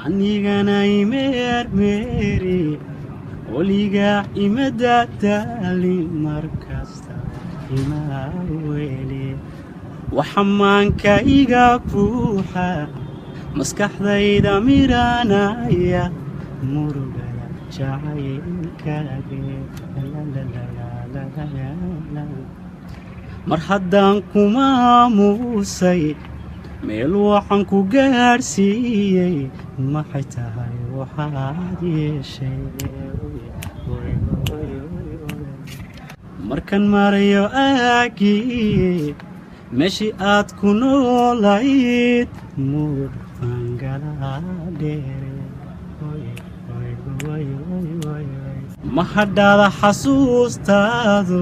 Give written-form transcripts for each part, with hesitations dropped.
anigana imeermeeri weliga imadadaali markasta imaa weli waxamaanka iga buuxa maskaxdayda miranaya murugada jacaylkaaga mar haddaan kuma aamusay meel waxaan ku gaarsiiyey maxay tahay waxaad yeeshay markan marayo aagii meeshii aad ku noolayd muur fangaladheere ma hadhaada xasuustaadu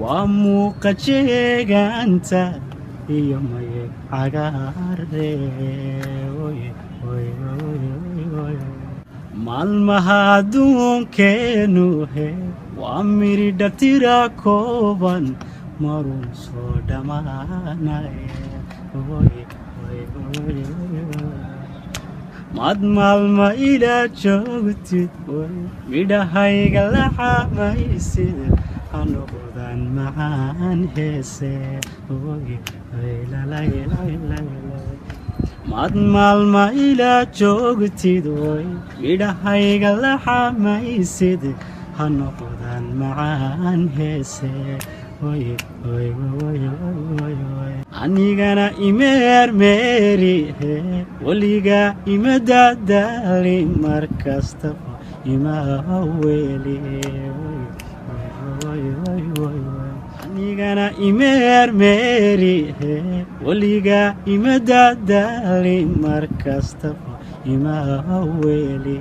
waa muuqa jeeganta iyo mayeg cagaare maalmaha adduunkeenu he waa miridha tira kooban marun soo dhammaanaya maad maalma ila joogtid midhahayga la xamaysid hanoqdan macaan heese maad maalma ila joogtid midhahayga la xamaysid hanoqdan macaan heese anigana imeermeeri weliga imadadaali markastaba imaa weli anigana imeermeeri weliga imadadaali markastaba imaa weli